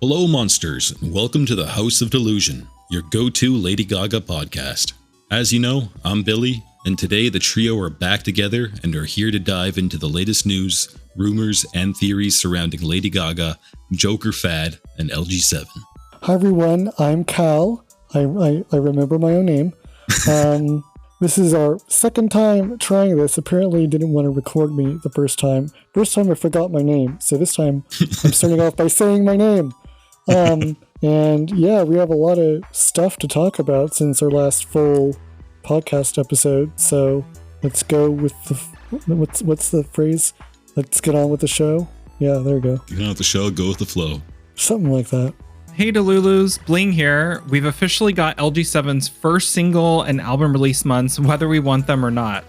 Hello, monsters, and welcome to the House of Delusion, your go-to Lady Gaga podcast. As you know, I'm Billy, and today the trio are back together and are here to dive into the latest news, rumors, and theories surrounding Lady Gaga, Joker Fad, and LG7. Hi everyone, I'm Cal. I remember my own name. This is our second time trying this. Apparently didn't want to record me the first time. First time I forgot my name, so this time I'm starting off by saying my name. And yeah, we have a lot of stuff to talk about since our last full podcast episode. So let's go with the what's the phrase? Let's get on with the show. Yeah, there we go. Get on with the show, go with the flow. Something like that. Hey Delulus, Bling here. We've officially got LG7's first single and album release months, whether we want them or not.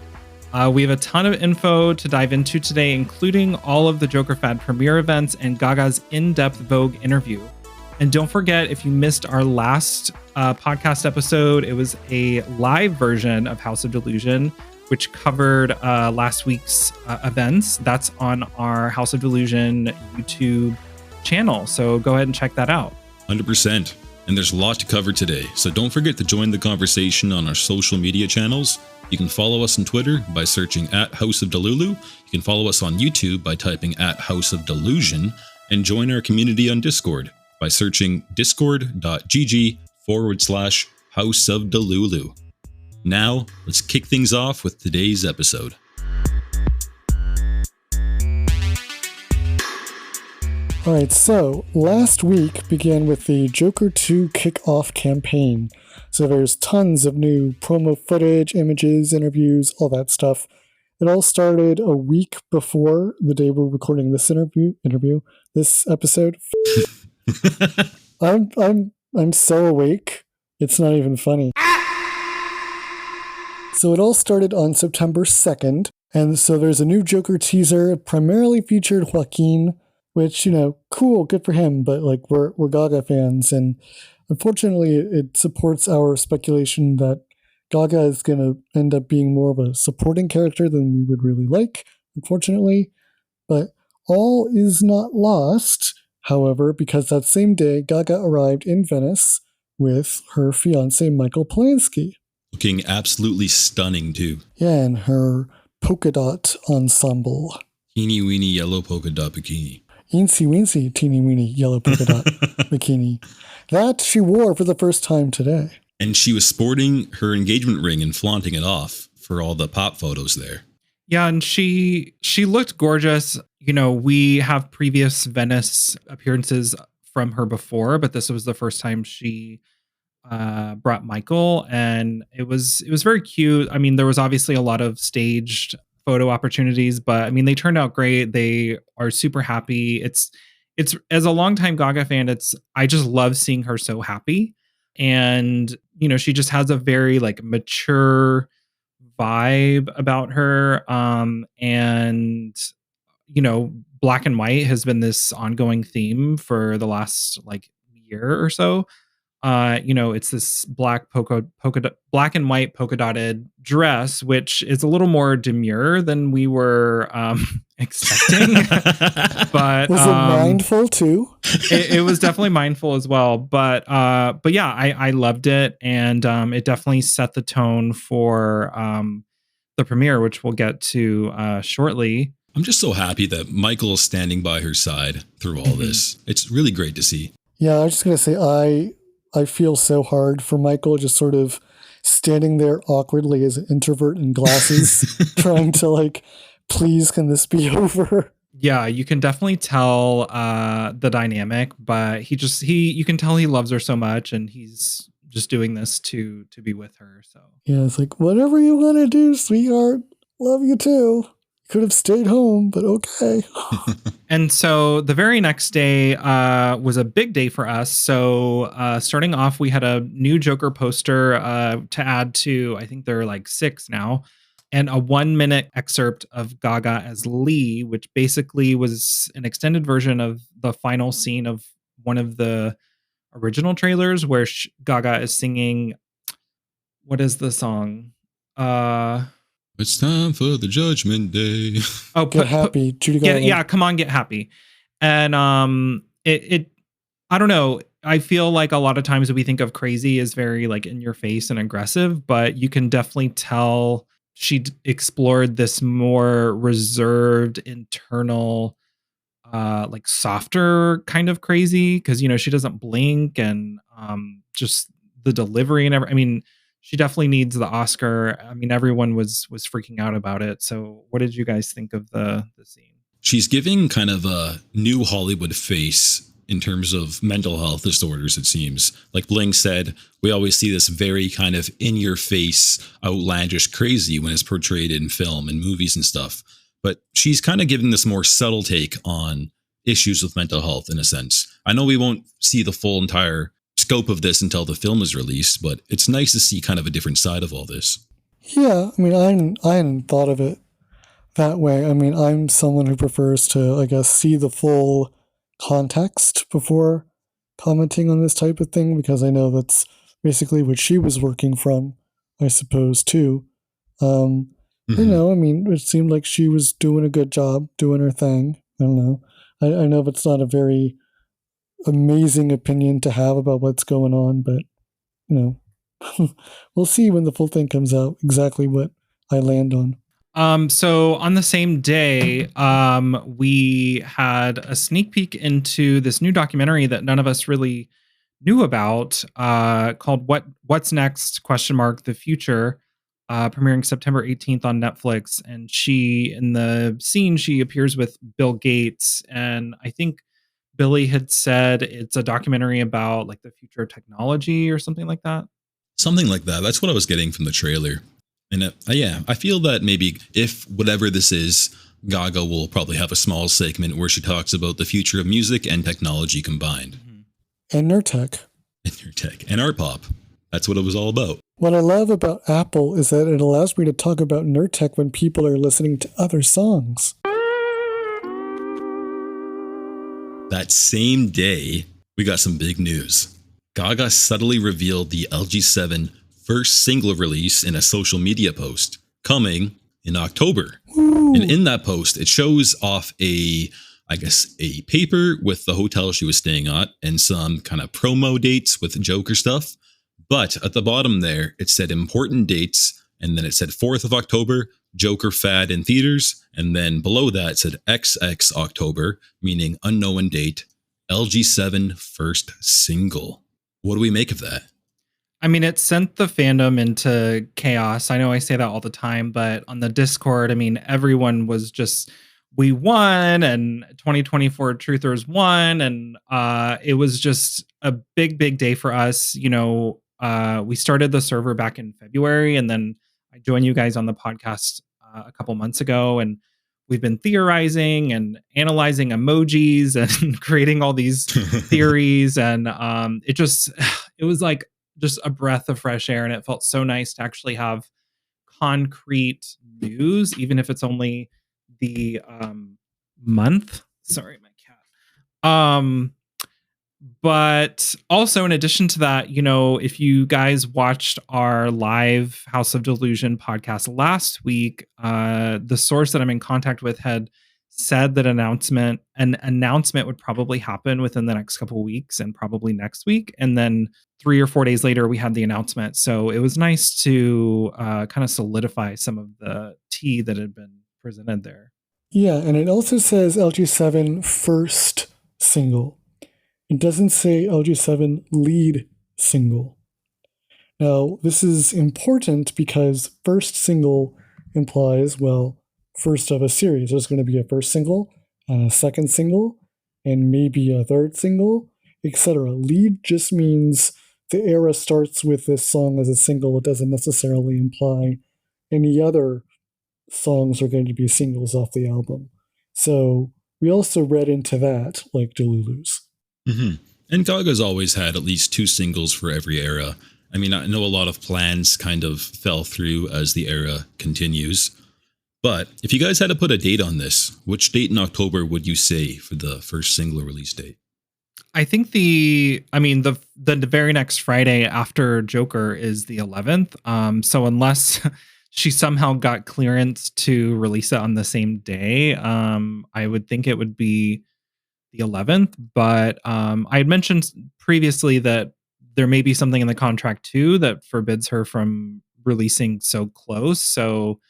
We have a ton of info to dive into today, including all of the Joker Fad premiere events and Gaga's in-depth Vogue interview. And don't forget, if you missed our last podcast episode, it was a live version of House of Delusion, which covered last week's events. That's on our House of Delusion YouTube channel. So go ahead and check that out. 100%. And there's a lot to cover today, so don't forget to join the conversation on our social media channels. You can follow us on Twitter by searching @House of Delulu. You can follow us on YouTube by typing @House of Delusion, and join our community on Discord by searching discord.gg/House of Delulu. Now, let's kick things off with today's episode. Alright, so last week began with the Joker 2 kickoff campaign. So there's tons of new promo footage, images, interviews, all that stuff. It all started a week before the day we're recording this this episode. I'm so awake. It's not even funny. So it all started on September 2nd, and so there's a new Joker teaser. It primarily featured Joaquin, which, cool, good for him, but like we're Gaga fans, and unfortunately it supports our speculation that Gaga is going to end up being more of a supporting character than we would really like, unfortunately. But all is not lost, however, because that same day Gaga arrived in Venice with her fiancé Michael Polanski. Looking absolutely stunning too. Yeah, and her polka dot ensemble. Teeny weeny yellow polka dot bikini. Eensy weensy teeny weeny yellow polka dot bikini. That she wore for the first time today. And she was sporting her engagement ring and flaunting it off for all the pop photos there. Yeah, and she looked gorgeous. We have previous Venice appearances from her before, but this was the first time she brought Michael, and it was very cute. I mean, there was obviously a lot of staged photo opportunities, but I mean, they turned out great. They are super happy. It's as a longtime Gaga fan, I just love seeing her so happy. And, she just has a very like mature vibe about her. And, black and white has been this ongoing theme for the last like year or so. It's this black black and white polka dotted dress, which is a little more demure than we were expecting. But was it mindful too? It was definitely mindful as well. But yeah, I loved it, and it definitely set the tone for the premiere, which we'll get to shortly. I'm just so happy that Michael is standing by her side through all this. It's really great to see. Yeah, I was just gonna say I feel so hard for Michael, just sort of standing there awkwardly as an introvert in glasses, trying to like, please, can this be over? Yeah, you can definitely tell the dynamic, but you can tell he loves her so much, and he's just doing this to be with her. So yeah, it's like, whatever you want to do, sweetheart, love you too. Could have stayed home, but okay. And so the very next day was a big day for us. So starting off, we had a new Joker poster to add to, I think there are like 6 now, and a 1-minute excerpt of Gaga as Lee, which basically was an extended version of the final scene of one of the original trailers where Gaga is singing, what is the song? It's time for the Judgment Day. Oh, get happy, Judy Garland. Yeah, come on, get happy. And I don't know. I feel like a lot of times we think of crazy as very like in your face and aggressive, but you can definitely tell explored this more reserved internal like softer kind of crazy because she doesn't blink and just the delivery and I mean she definitely needs the Oscar. I mean everyone was freaking out about it. So what did you guys think of the scene? She's giving kind of a new Hollywood face in terms of mental health disorders, it seems. Like Bling said, we always see this very kind of in your face, outlandish crazy when it's portrayed in film and movies and stuff. But she's kind of giving this more subtle take on issues with mental health in a sense. I know we won't see the full entire scope of this until the film is released, but it's nice to see kind of a different side of all this. Yeah, I mean, I hadn't thought of it that way. I mean, I'm someone who prefers to, I guess, see the full context before commenting on this type of thing because I know that's basically what she was working from, I suppose, too. I mean, it seemed like she was doing a good job doing her thing. I don't know. I know it's not a very amazing opinion to have about what's going on, but, we'll see when the full thing comes out exactly what I land on. So on the same day, we had a sneak peek into this new documentary that none of us really knew about, called What's Next? The Future, premiering September 18th on Netflix. And in the scene, she appears with Bill Gates. And I think Billy had said it's a documentary about like the future of technology or something like that. Something like that. That's what I was getting from the trailer. And I feel that maybe if whatever this is, Gaga will probably have a small segment where she talks about the future of music and technology combined. And Nerdtech. And Nerdtech. And art pop. That's what it was all about. What I love about Apple is that it allows me to talk about Nerdtech when people are listening to other songs. That same day, we got some big news. Gaga subtly revealed the LG7 first single release in a social media post coming in October. Ooh. And in that post, it shows off a paper with the hotel she was staying at and some kind of promo dates with Joker stuff. But at the bottom there, it said important dates. And then it said 4th of October, Joker Fad in theaters. And then below that, it said XX October, meaning unknown date, LG7 first single. What do we make of that? I mean, it sent the fandom into chaos. I know I say that all the time, but on the Discord, I mean, everyone was just, we won and 2024 Truthers won. And it was just a big, big day for us. We started the server back in February and then I joined you guys on the podcast a couple months ago. And we've been theorizing and analyzing emojis and creating all these theories. And it was like, just a breath of fresh air. And it felt so nice to actually have concrete news, even if it's only the month. Sorry, my cat. But also in addition to that, if you guys watched our live House of Delusion podcast last week, the source that I'm in contact with had said that an announcement would probably happen within the next couple of weeks and probably next week. And then 3 or 4 days later, we had the announcement. So it was nice to kind of solidify some of the tea that had been presented there. Yeah, and it also says LG7 first single. It doesn't say LG7 lead single. Now, this is important because first single implies, first of a series. There's going to be a first single and a second single and maybe a third single, etc. Lead just means the era starts with this song as a single. It doesn't necessarily imply any other songs are going to be singles off the album. So we also read into that, like Delulu's. Mm-hmm. And Gaga's always had at least 2 singles for every era. I mean, I know a lot of plans kind of fell through as the era continues. But if you guys had to put a date on this, which date in October would you say for the first single release date? I think the very next Friday after Joker is the 11th. So unless she somehow got clearance to release it on the same day, I would think it would be the 11th, but I had mentioned previously that there may be something in the contract too that forbids her from releasing so close. So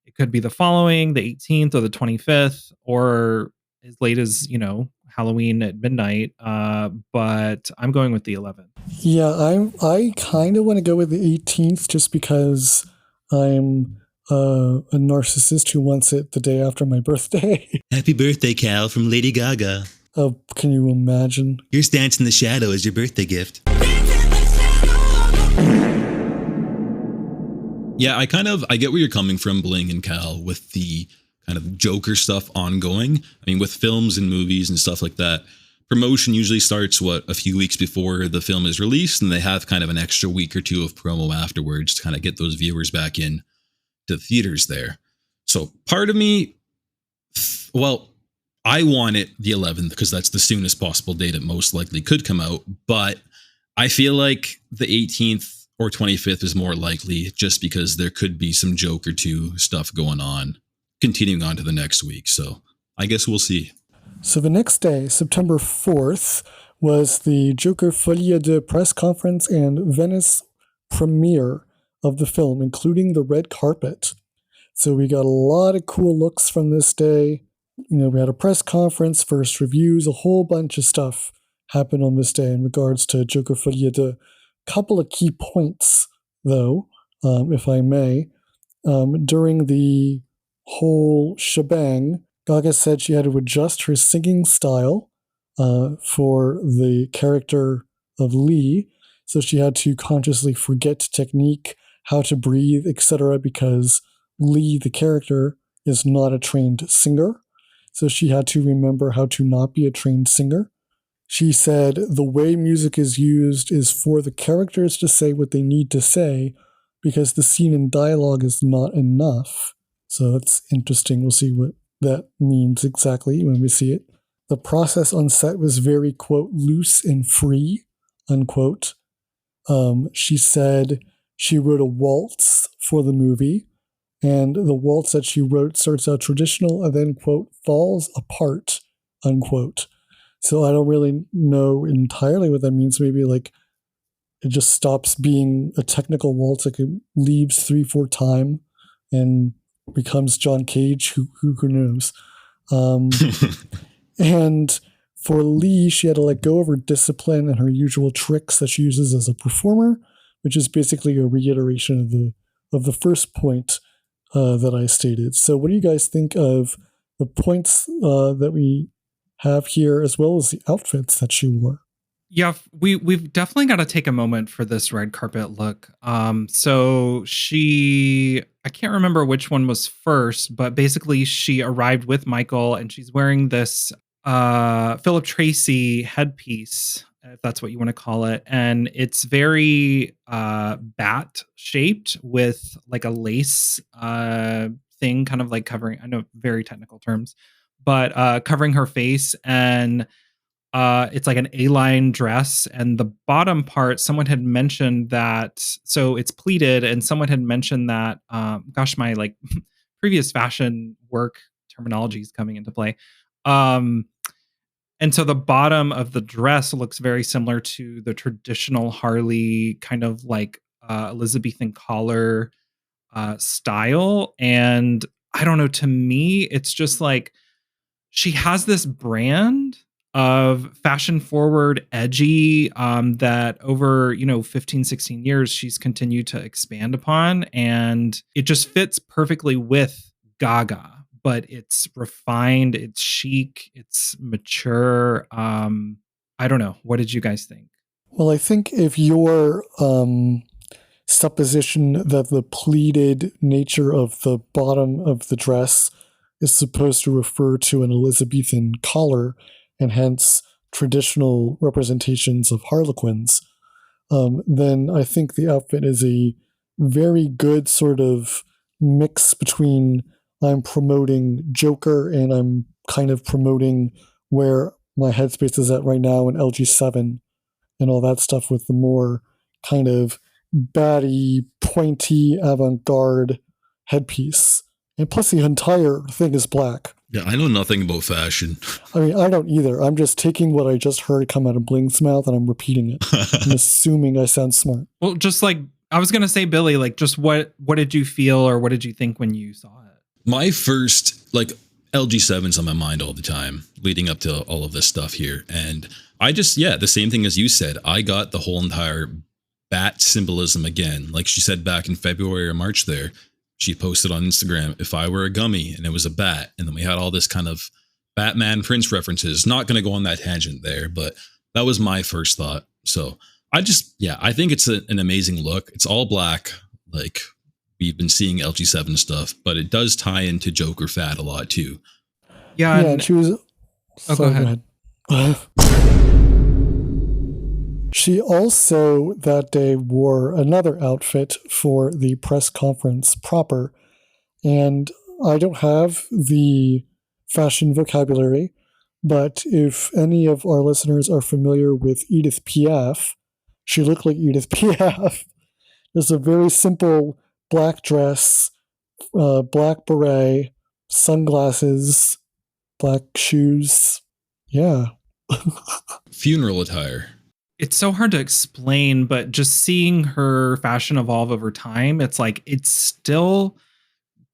it could be the following, the 18th or the 25th, or as late as, Halloween at midnight. But I'm going with the 11th. Yeah, I kind of want to go with the 18th just because I'm a narcissist who wants it the day after my birthday. Happy birthday, Cal, from Lady Gaga. Oh, can you imagine? Here's Dance in the Shadow as your birthday gift. Yeah, I get where you're coming from, Bling and Cal, with the kind of Joker stuff ongoing. I mean, with films and movies and stuff like that, promotion usually starts, a few weeks before the film is released, and they have kind of an extra week or two of promo afterwards to kind of get those viewers back in to theaters there. So part of me, I want it the 11th because that's the soonest possible date it most likely could come out, but I feel like the 18th or 25th is more likely just because there could be some Joker 2 stuff going on, continuing on to the next week. So I guess we'll see. So the next day, September 4th, was the Joker Folie Deux press conference and Venice premiere of the film, including the red carpet. So we got a lot of cool looks from this day. We had a press conference, first reviews, a whole bunch of stuff happened on this day in regards to Joker Folie Deux. Couple of key points, though, if I may. During the whole shebang, Gaga said she had to adjust her singing style for the character of Lee. So she had to consciously forget technique, how to breathe, etc., because Lee, the character, is not a trained singer. So she had to remember how to not be a trained singer. She said the way music is used is for the characters to say what they need to say because the scene and dialogue is not enough. So it's interesting. We'll see what that means exactly when we see it. The process on set was very, quote, loose and free, unquote. She said she wrote a waltz for the movie, and the waltz that she wrote starts out traditional and then, quote, falls apart, unquote. So I don't really know entirely what that means. Maybe like it just stops being a technical waltz, like it leaves 3/4 time and becomes John Cage. Who knows? And for Lee, she had to let go of her discipline and her usual tricks that she uses as a performer, which is basically a reiteration of the first point that I stated. So what do you guys think of the points that we have here, as well as the outfits that she wore? Yeah, we've definitely got to take a moment for this red carpet look. So I can't remember which one was first, but basically she arrived with Michael and she's wearing this Philip Tracy headpiece, if that's what you want to call it. And it's very bat shaped with like a lace thing, kind of like covering, I know very technical terms, but covering her face, and it's like an A-line dress, and the bottom part, someone had mentioned that, so it's pleated, and someone had mentioned that, my like previous fashion work terminology is coming into play. And so the bottom of the dress looks very similar to the traditional Harley kind of like Elizabethan collar style. And I don't know, to me, it's just like, she has this brand of fashion forward, edgy, that over, 15, 16 years, she's continued to expand upon. And it just fits perfectly with Gaga, but it's refined, it's chic, it's mature. I don't know. What did you guys think? Well, I think if your supposition that the pleated nature of the bottom of the dress is supposed to refer to an Elizabethan collar and hence traditional representations of harlequins, then I think the outfit is a very good sort of mix between I'm promoting Joker and I'm kind of promoting where my headspace is at right now in LG7 and all that stuff, with the more kind of batty, pointy, avant-garde headpiece. And plus the entire thing is black. Yeah, I know nothing about fashion. I mean, I don't either. I'm just taking what I just heard come out of Bling's mouth and I'm repeating it. I'm assuming I sound smart. Well, just like I was gonna say, Billy, like just what did you feel or what did you think when you saw it? My first, like, LG7's on my mind all the time leading up to all of this stuff here. And I just, yeah, the same thing as you said. I got the whole entire bat symbolism again. Like she said back in February or March there, she posted on Instagram, if I were a gummy, and it was a bat. And then we had all this kind of Batman Prince references. Not going to go on that tangent there, but that was my first thought. So I just, yeah, I think it's an amazing look. It's all black. Like, we've been seeing LG7 stuff, but it does tie into Joker fad a lot too. Yeah. Yeah, and she was. Oh, go ahead. She also that day wore another outfit for the press conference proper. And I don't have the fashion vocabulary, but if any of our listeners are familiar with Edith Piaf, she looked like Edith Piaf. It's a very simple black dress, black beret, sunglasses, black shoes. Yeah. Funeral attire. It's so hard to explain, but just seeing her fashion evolve over time, it's like it's still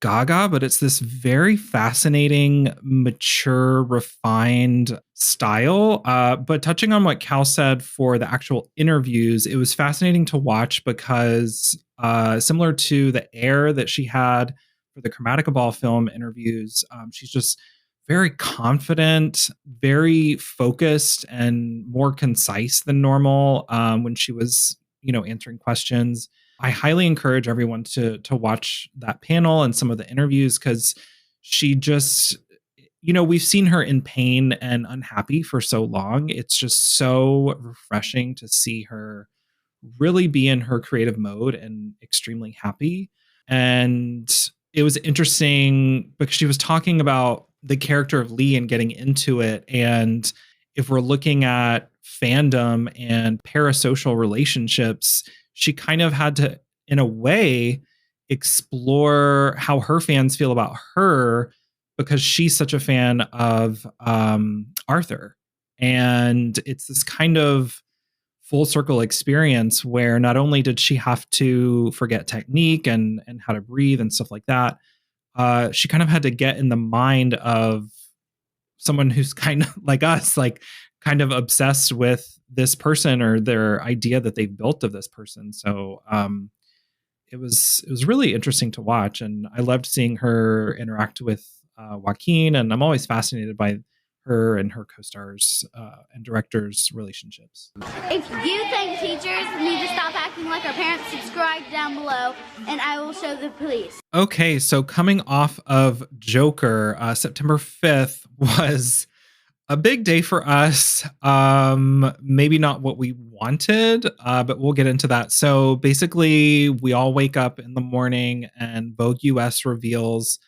Gaga, but it's this very fascinating, mature, refined style. But touching on what Cal said for the actual interviews, it was fascinating to watch because similar to the air that she had for the Chromatica Ball film interviews, she's just very confident, very focused, and more concise than normal when she was, answering questions. I highly encourage everyone to watch that panel and some of the interviews because she just, we've seen her in pain and unhappy for so long. It's just so refreshing to see her really be in her creative mode and extremely happy. And it was interesting because she was talking about the character of Lee and getting into it. And if we're looking at fandom and parasocial relationships, she kind of had to, in a way, explore how her fans feel about her because she's such a fan of Arthur. And it's this kind of full circle experience where not only did she have to forget technique and how to breathe and stuff like that, she kind of had to get in the mind of someone who's kind of like us, like kind of obsessed with this person or their idea that they've built of this person. So it was really interesting to watch, and I loved seeing her interact with Joaquin, and I'm always fascinated by her and her co-stars and directors' relationships. If you think teachers need to stop acting like our parents, subscribe down below, and I will show the police. Okay, so coming off of Joker, September 5th was a big day for us. Maybe not what we wanted, but we'll get into that. So basically, we all wake up in the morning and Vogue US reveals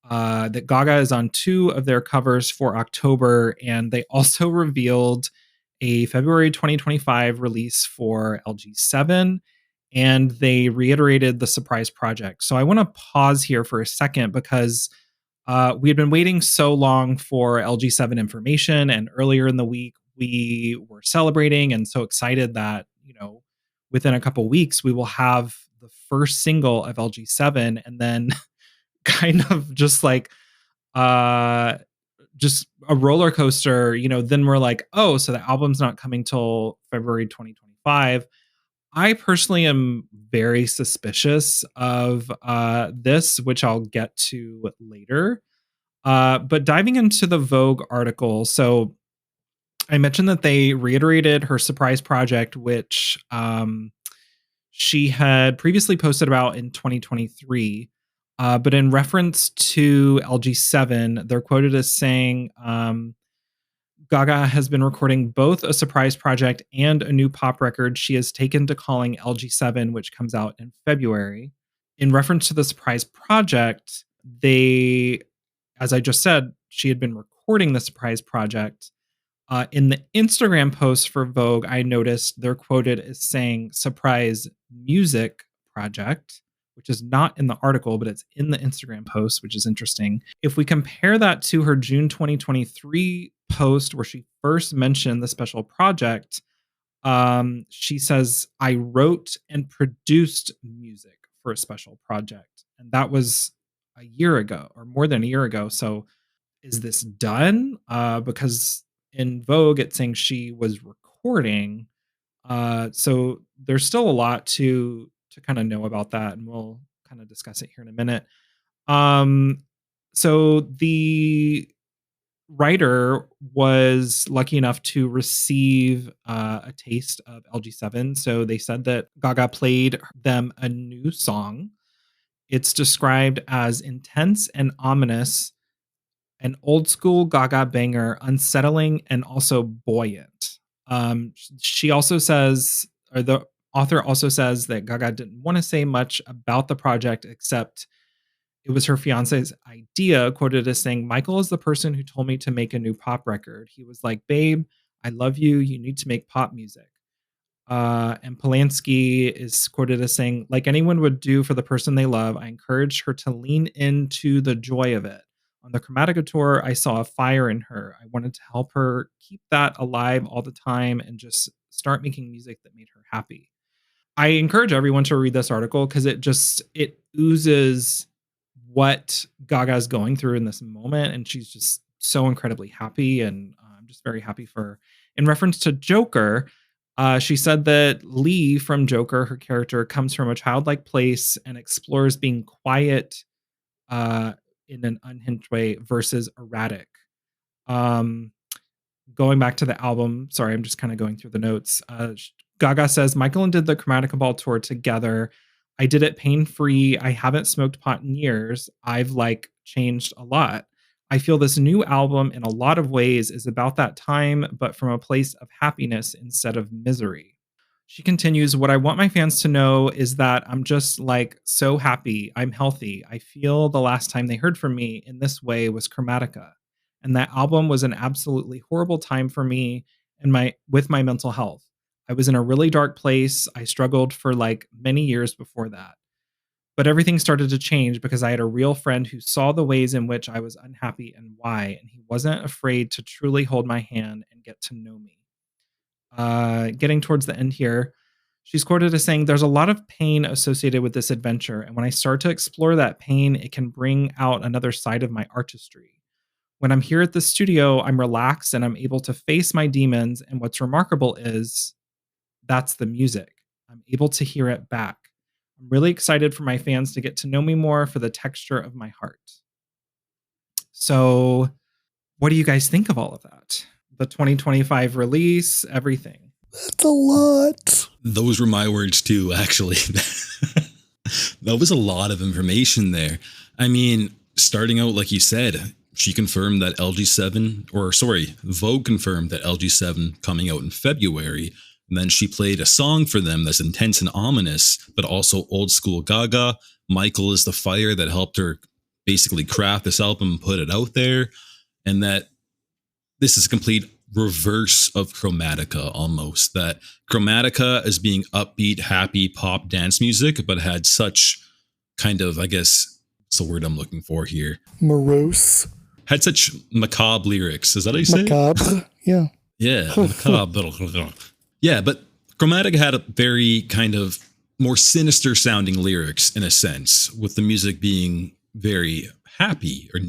that Gaga is on 2 of their covers for October, and they also revealed a February 2025 release for LG7, and they reiterated the surprise project. So I want to pause here for a second because we had been waiting so long for LG7 information, and earlier in the week we were celebrating and so excited that, within a couple weeks we will have the first single of LG7, and then kind of just like just a roller coaster, then we're like, oh, so the album's not coming till February 2025. I personally am very suspicious of this, which I'll get to later. But diving into the Vogue article, so I mentioned that they reiterated her surprise project, which she had previously posted about in 2023. But in reference to LG7, they're quoted as saying, Gaga has been recording both a surprise project and a new pop record she has taken to calling LG7, which comes out in February. In reference to the surprise project, as I just said, she had been recording the surprise project. In the Instagram post for Vogue, I noticed they're quoted as saying surprise music project, which is not in the article, but it's in the Instagram post, which is interesting. If we compare that to her June 2023 post where she first mentioned the special project, she says, I wrote and produced music for a special project. And that was a year ago or more than a year ago. So is this done? Because in Vogue, it's saying she was recording. So there's still a lot to kind of know about that, and we'll kind of discuss it here in a minute. So the writer was lucky enough to receive a taste of LG7. So they said that Gaga played them a new song. It's described as intense and ominous, an old school Gaga banger, unsettling, and also buoyant. She also says, or the author also says, that Gaga didn't want to say much about the project except it was her fiance's idea, quoted as saying, Michael is the person who told me to make a new pop record. He was like, babe, I love you. You need to make pop music. And Polanski is quoted as saying, like anyone would do for the person they love, I encouraged her to lean into the joy of it. On the Chromatica tour, I saw a fire in her. I wanted to help her keep that alive all the time and just start making music that made her happy. I encourage everyone to read this article because it oozes what Gaga is going through in this moment. And she's just so incredibly happy. And I'm just very happy for her. In reference to Joker, she said that Lee from Joker, her character, comes from a childlike place and explores being quiet in an unhinged way versus erratic. Going back to the album, sorry, I'm just kind of going through the notes. Gaga says, Michael and did the Chromatica Ball tour together. I did it pain-free. I haven't smoked pot in years. I've changed a lot. I feel this new album in a lot of ways is about that time, but from a place of happiness instead of misery. She continues, what I want my fans to know is that I'm just so happy. I'm healthy. I feel the last time they heard from me in this way was Chromatica. And that album was an absolutely horrible time for me and with my mental health. I was in a really dark place. I struggled for many years before that. But everything started to change because I had a real friend who saw the ways in which I was unhappy and why, and he wasn't afraid to truly hold my hand and get to know me. Getting towards the end here, she's quoted as saying, there's a lot of pain associated with this adventure, and when I start to explore that pain, it can bring out another side of my artistry. When I'm here at the studio, I'm relaxed and I'm able to face my demons, and what's remarkable is that's the music. I'm able to hear it back. I'm really excited for my fans to get to know me more for the texture of my heart. So, what do you guys think of all of that? The 2025 release, everything. That's a lot. Those were my words too, actually. That was a lot of information there. I mean, starting out, like you said, she confirmed that Vogue confirmed that LG7 coming out in February. And then she played a song for them that's intense and ominous, but also old school Gaga. Michael is the fire that helped her basically craft this album and put it out there. And that this is a complete reverse of Chromatica almost. That Chromatica is being upbeat, happy pop dance music, but had such kind of, I guess, what's the word I'm looking for here? Morose. Had such macabre lyrics. Is that how you say it? Macabre, yeah. Yeah, macabre. Yeah, but Chromatica had a very kind of more sinister sounding lyrics in a sense, with the music being very happy or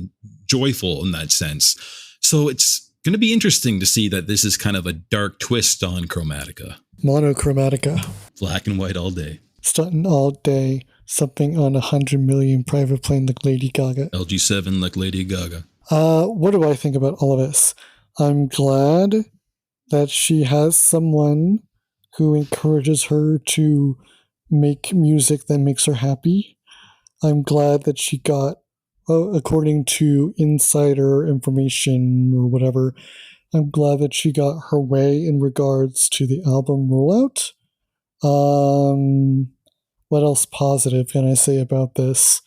joyful in that sense. So it's going to be interesting to see that this is kind of a dark twist on Chromatica. Monochromatica. Black and white all day. Stunting all day. Something on 100 million private plane like Lady Gaga. LG7 like Lady Gaga. What do I think about all of this? I'm glad that she has someone who encourages her to make music that makes her happy. I'm glad that she got, according to insider information or whatever, I'm glad that she got her way in regards to the album rollout. What else positive can I say about this?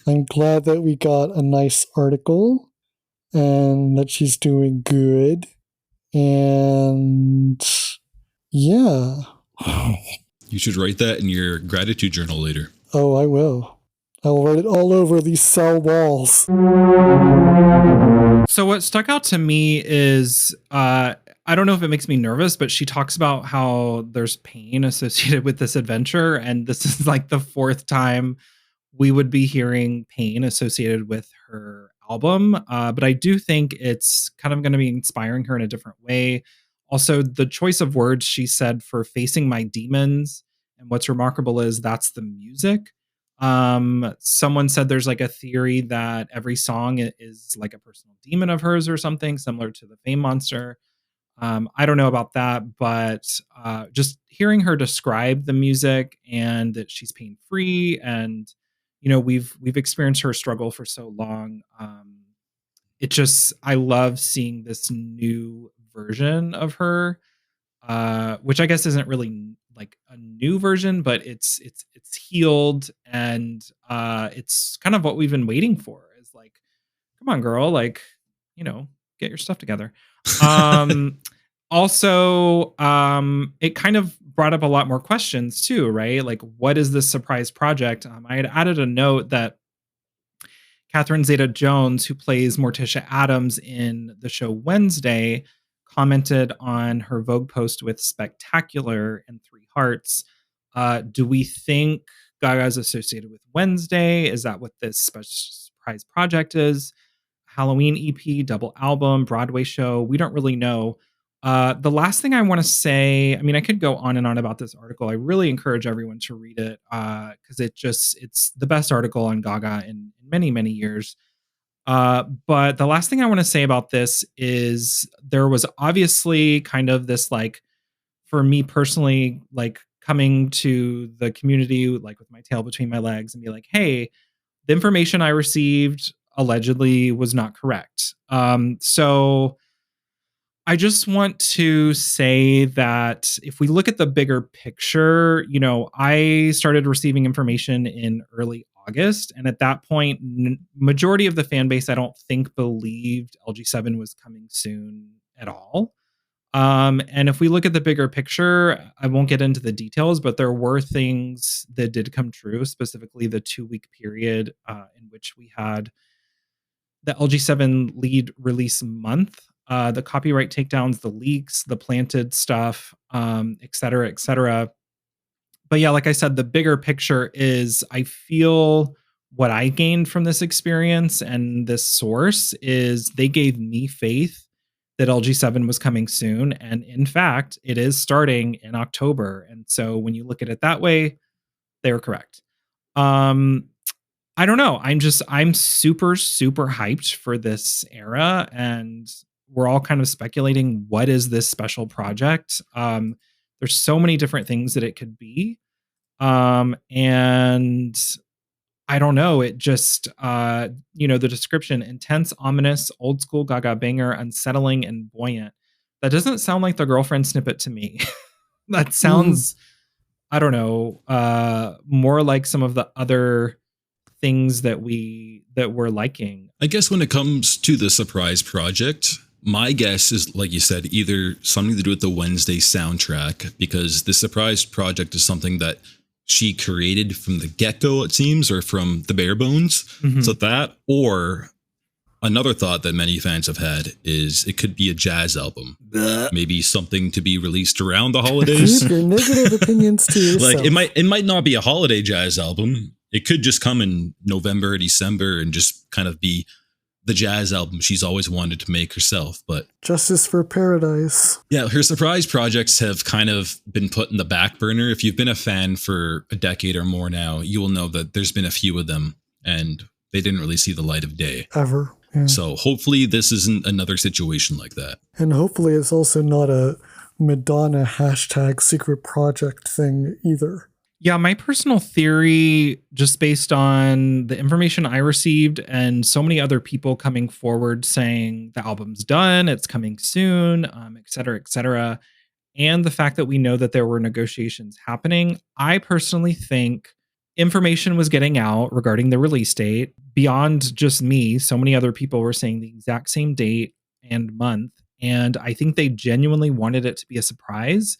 I'm glad that we got a nice article and that she's doing good. And yeah. You should write that in your gratitude journal later. Oh, I will. I will write it all over these cell walls. So what stuck out to me is, I don't know if it makes me nervous, but she talks about how there's pain associated with this adventure. And this is like the fourth time we would be hearing pain associated with her album. But I do think it's kind of going to be inspiring her in a different way. Also, the choice of words she said for facing my demons. And what's remarkable is that's the music. Someone said there's like a theory that every song is like a personal demon of hers or something similar to the Fame Monster. I don't know about that, but just hearing her describe the music and that she's pain free, and we've experienced her struggle for so long. It just, I love seeing this new version of her, which I guess isn't really like a new version, but it's healed, and it's kind of what we've been waiting for. Is like, come on, girl, like, get your stuff together. Also, it kind of brought up a lot more questions too, right? Like, what is this surprise project? I had added a note that Catherine Zeta-Jones, who plays Morticia Addams in the show Wednesday, commented on her Vogue post with spectacular and 3 hearts. Do we think Gaga is associated with Wednesday? Is that what this special surprise project is? Halloween EP, double album, Broadway show? We don't really know. The last thing I want to say, I mean, I could go on and on about this article. I really encourage everyone to read it because it's the best article on Gaga in many, many years. But the last thing I want to say about this is there was obviously kind of this, like, for me personally, like coming to the community, like with my tail between my legs and be like, hey, the information I received allegedly was not correct. So I just want to say that if we look at the bigger picture, I started receiving information in early August. And at that point, majority of the fan base, I don't think believed LG7 was coming soon at all. And if we look at the bigger picture, I won't get into the details, but there were things that did come true, specifically the 2-week period in which we had the LG7 lead release month, the copyright takedowns, the leaks, the planted stuff, et cetera, et cetera. But yeah, like I said, the bigger picture is I feel what I gained from this experience and this source is they gave me faith that LG7 was coming soon. And in fact, it is starting in October. And so when you look at it that way, they were correct. I don't know. I'm super, super hyped for this era. And we're all kind of speculating, what is this special project? There's so many different things that it could be. And I don't know. It just, the description: intense, ominous, old school Gaga banger, unsettling, and buoyant. That doesn't sound like the girlfriend snippet to me. That sounds, I don't know, more like some of the other things that we're liking. I guess when it comes to the surprise project, my guess is, like you said, either something to do with the Wednesday soundtrack, because the surprise project is something that she created from the get-go, it seems, or from the bare bones. Mm-hmm. So that, or another thought that many fans have had is it could be a jazz album. Maybe something to be released around the holidays. Keep your negative opinions to yourself. Like it might not be a holiday jazz album. It could just come in November or December and just kind of be the jazz album she's always wanted to make herself. But Justice for Paradise. Yeah, her surprise projects have kind of been put in the back burner. If you've been a fan for a decade or more now, you will know that there's been a few of them and they didn't really see the light of day. Ever. Yeah. So hopefully this isn't another situation like that. And hopefully it's also not a Madonna # secret project thing either. Yeah, my personal theory, just based on the information I received and so many other people coming forward saying the album's done, it's coming soon, et cetera, and the fact that we know that there were negotiations happening, I personally think information was getting out regarding the release date. Beyond just me, so many other people were saying the exact same date and month, and I think they genuinely wanted it to be a surprise.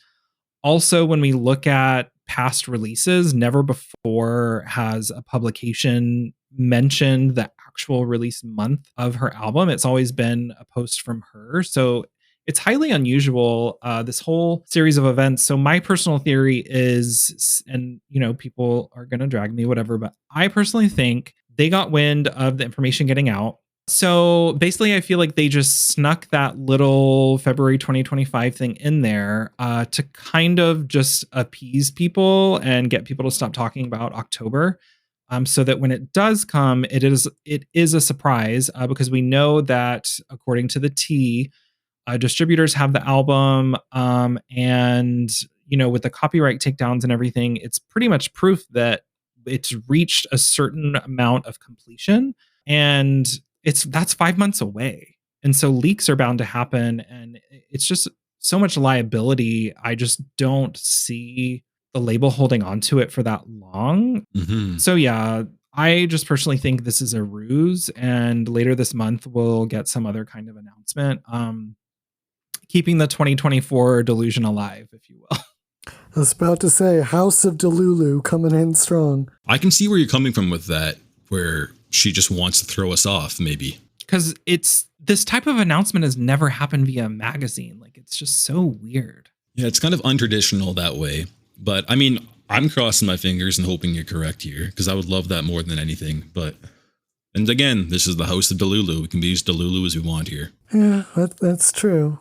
Also, when we look at past releases, never before has a publication mentioned the actual release month of her album. It's always been a post from her. So it's highly unusual, this whole series of events. So my personal theory is, and people are going to drag me, whatever, but I personally think they got wind of the information getting out. So basically, I feel like they just snuck that little February 2025 thing in there to kind of just appease people and get people to stop talking about October. So that when it does come, it is a surprise because we know that according to the T, distributors have the album, and with the copyright takedowns and everything, it's pretty much proof that it's reached a certain amount of completion, and that's 5 months away. And so leaks are bound to happen, and it's just so much liability. I just don't see the label holding on to it for that long. Mm-hmm. So yeah, I just personally think this is a ruse, and later this month we'll get some other kind of announcement. Keeping the 2024 delusion alive, if you will. I was about to say, House of Delulu coming in strong. I can see where you're coming from with that, where she just wants to throw us off, maybe. Because this type of announcement has never happened via a magazine. Like, it's just so weird. Yeah, it's kind of untraditional that way. But I mean, I'm crossing my fingers and hoping you're correct here, because I would love that more than anything. And again, this is the House of Delulu. We can be as Delulu as we want here. Yeah, that's true.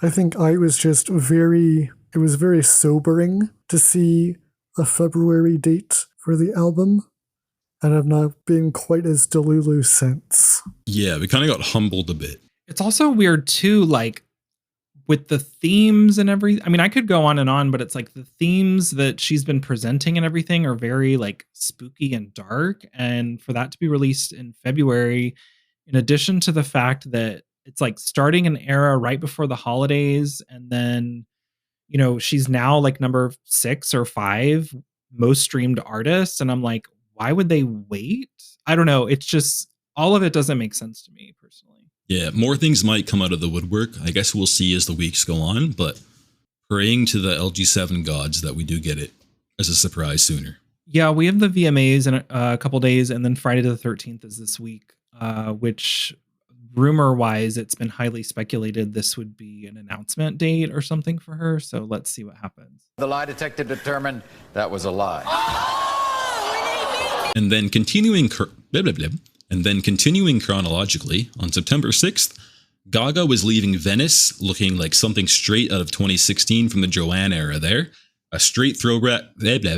I think it was very sobering to see a February date for the album, and I've not been quite as Delulu since. Yeah, we kind of got humbled a bit. It's also weird too, like with the themes and everything. I mean, I could go on, but it's like the themes that she's been presenting and everything are very like spooky and dark. And for that to be released in February, in addition to the fact that it's like starting an era right before the holidays, and then she's now like number 6 or 5 most streamed artists, and I'm like, why would they wait? I don't know. It's just, all of it doesn't make sense to me personally. Yeah, more things might come out of the woodwork. I guess we'll see as the weeks go on, but praying to the LG7 gods that we do get it as a surprise sooner. Yeah, we have the VMAs in a couple days, and then Friday the 13th is this week, which rumor-wise, it's been highly speculated this would be an announcement date or something for her. So let's see what happens. The lie detector determined that was a lie. And then continuing chronologically, on September 6th, Gaga was leaving Venice looking like something straight out of 2016 from the Joanne era there. A straight throwback to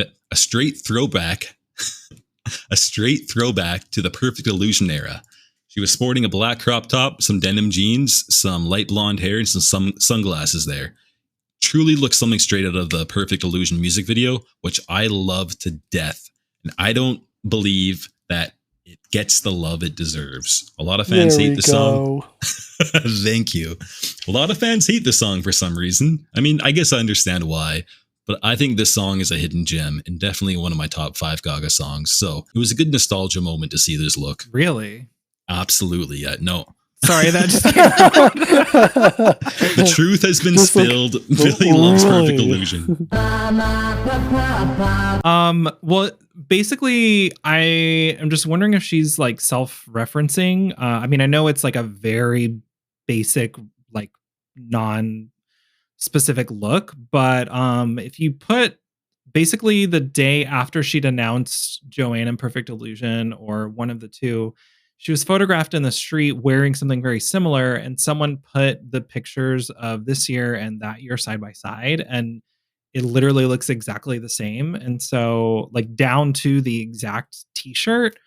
the Perfect Illusion era. She was sporting a black crop top, some denim jeans, some light blonde hair, and some sunglasses there. Truly looks something straight out of the Perfect Illusion music video, which I love to death. And I don't believe that it gets the love it deserves. A lot of fans hate the song. Thank you. A lot of fans hate the song for some reason. I mean, I guess I understand why. But I think this song is a hidden gem and definitely one of my top 5 Gaga songs. So it was a good nostalgia moment to see this look. Really? Absolutely. Yeah, no. Sorry, that just The truth has been spilled. Billy loves Perfect Illusion. Well, basically, I am just wondering if she's like self-referencing. I mean, I know it's like a very basic, like non-specific look, but if you put basically the day after she'd announced Joanne and Perfect Illusion, or one of the two, she was photographed in the street wearing something very similar, and someone put the pictures of this year and that year side by side, and it literally looks exactly the same. And so, like, down to the exact t-shirt.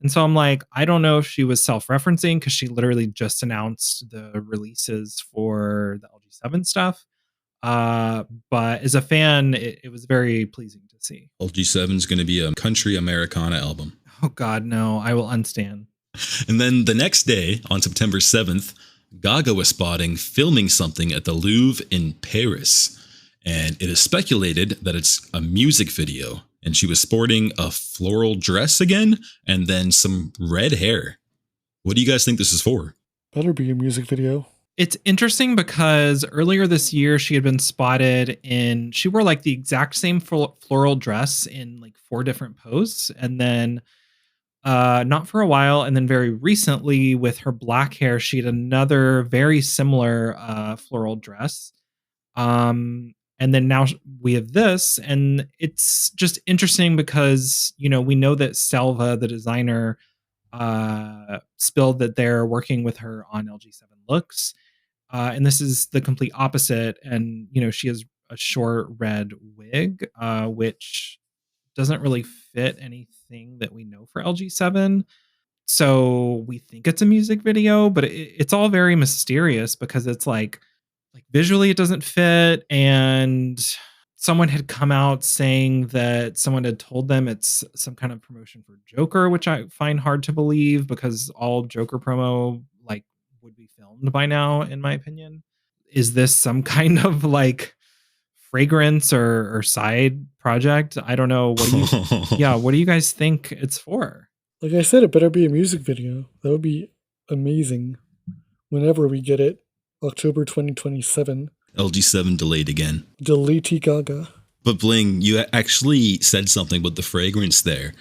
And so I'm like, I don't know if she was self-referencing because she literally just announced the releases for the LG7 stuff. But as a fan, it was very pleasing to see. LG7 is going to be a country Americana album. Oh God, no, I will unstand. And then the next day, on September 7th, Gaga was spotting filming something at the Louvre in Paris. And it is speculated that it's a music video. And she was sporting a floral dress again, and then some red hair. What do you guys think this is for? Better be a music video. It's interesting because earlier this year she had been spotted she wore like the exact same floral dress in like 4 different posts. And then not for a while. And then very recently with her black hair, she had another very similar floral dress. And then now we have this, and it's just interesting because, we know that Selva, the designer, spilled that they're working with her on LG7 looks. And this is the complete opposite. And, she has a short red wig, which doesn't really fit anything that we know for LG7. So we think it's a music video, but it's all very mysterious because it's like visually it doesn't fit. And someone had come out saying that someone had told them it's some kind of promotion for Joker, which I find hard to believe because all Joker promo like would be filmed by now, in my opinion. Is this some kind of like fragrance or side project? I don't know. What do you guys think it's for? Like I said, it better be a music video. That would be amazing whenever we get it. October 2027. LG7 delayed again. Lady Gaga. But Bling, you actually said something about the fragrance there.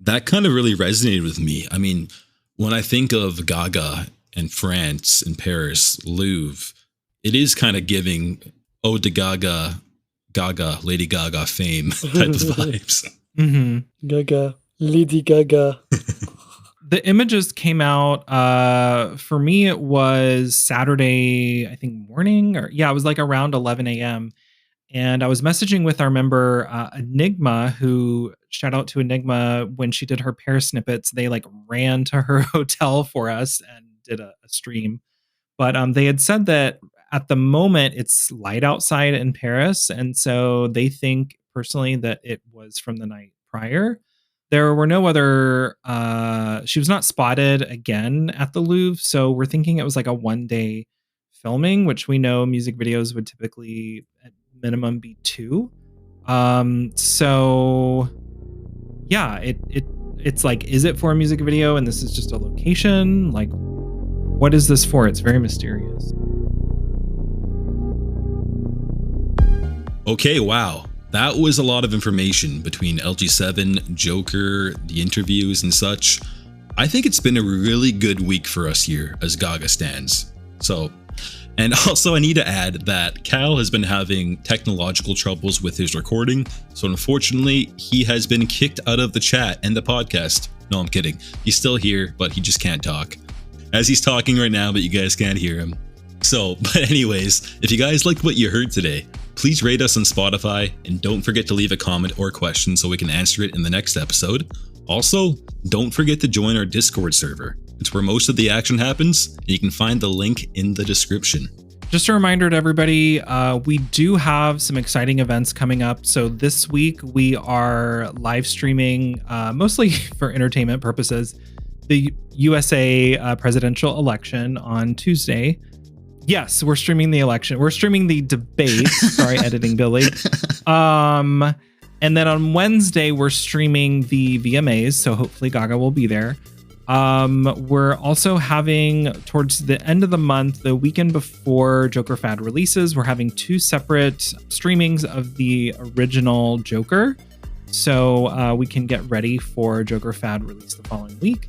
That kind of really resonated with me. I mean, when I think of Gaga and France and Paris, Louvre, it is kind of giving Ode to Gaga, Lady Gaga fame type of vibes. Mm-hmm. Gaga, Lady Gaga. The images came out, for me, it was Saturday, I think morning, it was like around 11 a.m. And I was messaging with our member, Enigma, who, shout out to Enigma, when she did her Paris snippets, they like ran to her hotel for us and did a stream. But they had said that at the moment it's light outside in Paris. And so they think personally that it was from the night prior. There were no other, she was not spotted again at the Louvre. So we're thinking it was like a 1-day filming, which we know music videos would typically at minimum be 2. So yeah, it's like, is it for a music video? And this is just a location? Like, what is this for? It's very mysterious. Okay, wow. That was a lot of information between LG7, Joker, the interviews and such. I think it's been a really good week for us here as Gaga stans. And also I need to add that Cal has been having technological troubles with his recording. So unfortunately, he has been kicked out of the chat and the podcast. No, I'm kidding. He's still here, but he just can't talk. As he's talking right now, but you guys can't hear him. But anyways, if you guys liked what you heard today, please rate us on Spotify and don't forget to leave a comment or question so we can answer it in the next episode. Also, don't forget to join our Discord server. It's where most of the action happens, and you can find the link in the description. Just a reminder to everybody, we do have some exciting events coming up. So this week we are live streaming, mostly for entertainment purposes, the USA presidential election on Tuesday. Yes, we're streaming the election. We're streaming the debate. Sorry, editing Billy. And then on Wednesday, we're streaming the VMAs. So hopefully Gaga will be there. We're also having, towards the end of the month, the weekend before Joker Fad releases, we're having 2 separate streamings of the original Joker. So we can get ready for Joker Fad release the following week.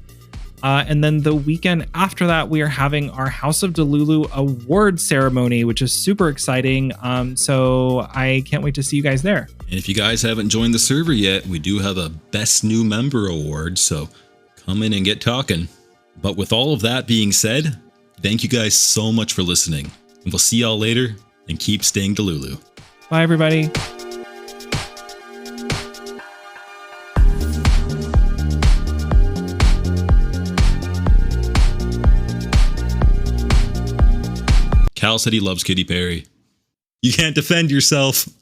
And then the weekend after that, we are having our House of Delulu award ceremony, which is super exciting. So I can't wait to see you guys there. And if you guys haven't joined the server yet, we do have a Best New Member award. So come in and get talking. But with all of that being said, thank you guys so much for listening. And we'll see y'all later, and keep staying Delulu. Bye, everybody. Cal said he loves Katy Perry. You can't defend yourself.